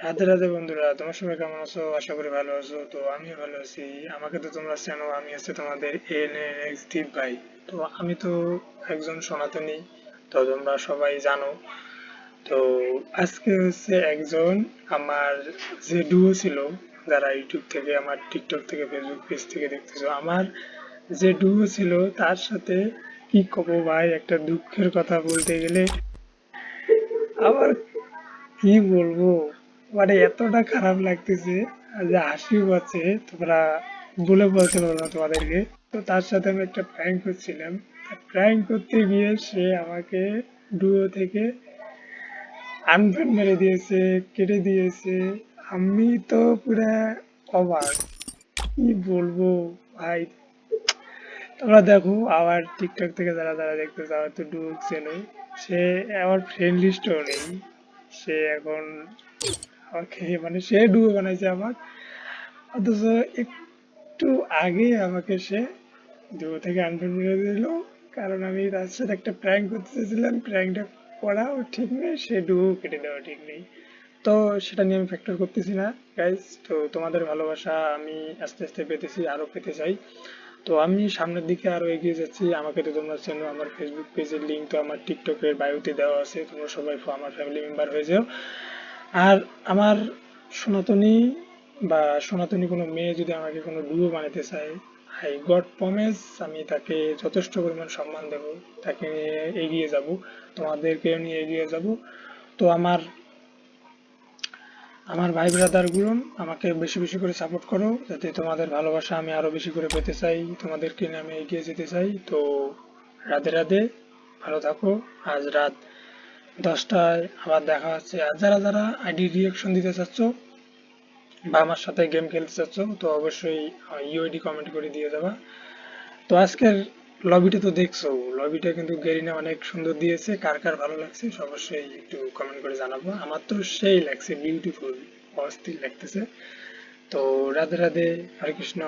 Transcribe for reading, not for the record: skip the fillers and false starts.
রাধে রাধে বন্ধুরা, তোমার সবাই কেমন আছো? আশা করি ভালো আছো। তো আমিও ভালো আছি। আমাকে তো তোমরা চেনো, আমি হচ্ছে তোমাদের এনএক্স দীপ ভাই। তো আমি তো একজন সনাতনী, তো তোমরা সবাই জানো। তো আজকে হচ্ছে একজন আমার যে ডুও ছিল, যারা ইউটিউব থেকে, আমার টিকটক থেকে, ফেসবুক পেজ থেকে দেখতেছো, আমার যে ডুও ছিল তার সাথে কি কব ভাই, একটা দুঃখের কথা বলতে গেলে আমার কি বলবো, মানে এতটা খারাপ লাগতেছে আর যে হাসিও পাচ্ছে, তোমরা বলে বলতে পারবো না তোমাদেরকে। তো তার সাথে আমি একটা প্র্যাঙ্ক করছিলাম। প্র্যাঙ্ক করতে গিয়ে সে আমাকে ডুও থেকে আনফ্রেন্ড মেরে দিয়েছে, কেটে দিয়েছে। আমি তো পুরা অবাক, কি বলবো ভাই। তোমরা দেখো আমার টিকটক থেকে যারা যারা দেখতেছে, আমার তো ডুও চেনো, সে আমার ফ্রেন্ড লিস্টও নেই। সে এখন আমাকে মানে সে ডুবো বানাইছে আমার, অথচ একটু আগে আমাকে সে ডুবো থেকে আনফ্রেন্ড করে দিল। কারণ আমি তার সাথে একটা প্র্যাঙ্ক করতে চেয়েছিলাম, প্র্যাঙ্কটা করাও ঠিক নেই, সে ডুবো কেটে দেওয়া ঠিক নেই। তো সেটা নিয়ে আমি ফ্যাক্টর করতেছি না গাইজ। তো তোমাদের ভালোবাসা আমি আস্তে আস্তে পেতেছি, আরও পেতে চাই। তো আমি সামনের দিকে আরো এগিয়ে যাচ্ছি। আমাকে তো তোমরা চেনো, আমার ফেসবুক পেজের লিঙ্ক তো আমার টিকটকের বায়োতে দেওয়া আছে, তোমরা সবাই আমার ফ্যামিলি মেম্বার হয়ে যাও। আর আমার সনাতনী বা সনাতনী কোনো মেয়ে যদি আমাকে কোনো ডুও বানাতে চায়, আই গড প্রমিস আমি তাকে যথেষ্ট পরিমাণ সম্মান দেব, তাকে নিয়ে এগিয়ে যাব, তোমাদেরকে নিয়ে এগিয়ে যাব। তো আমার আমার ভাই ব্রাদারগুলো আমাকে বেশি বেশি করে সাপোর্ট করো, যাতে তোমাদের ভালোবাসা আমি আরো বেশি করে পেতে চাই, তোমাদেরকে নিয়ে আমি এগিয়ে যেতে চাই। তো রাধে রাধে, ভালো থাকো। আজ রাত 10টায় আবার দেখা হচ্ছে। আর যারা যারা আইডি রিয়েকশন দিতে চাচ্ছ বা আমার সাথে গেম খেলতে চাচ্ছ, তো অবশ্যই ইউআইডি কমেন্ট করে দিয়ে যাবা। তো আজকের লবিটা তো দেখছো, লবিটা কিন্তু গেরিনা অনেক সুন্দর দিয়েছে। কার কার ভালো লাগছে অবশ্যই একটু কমেন্ট করে জানাবো। আমার তো সেই লাগছে, বিউটিফুল, অস্থির লাগতেছে। তো রাধে রাধে, হরে কৃষ্ণ।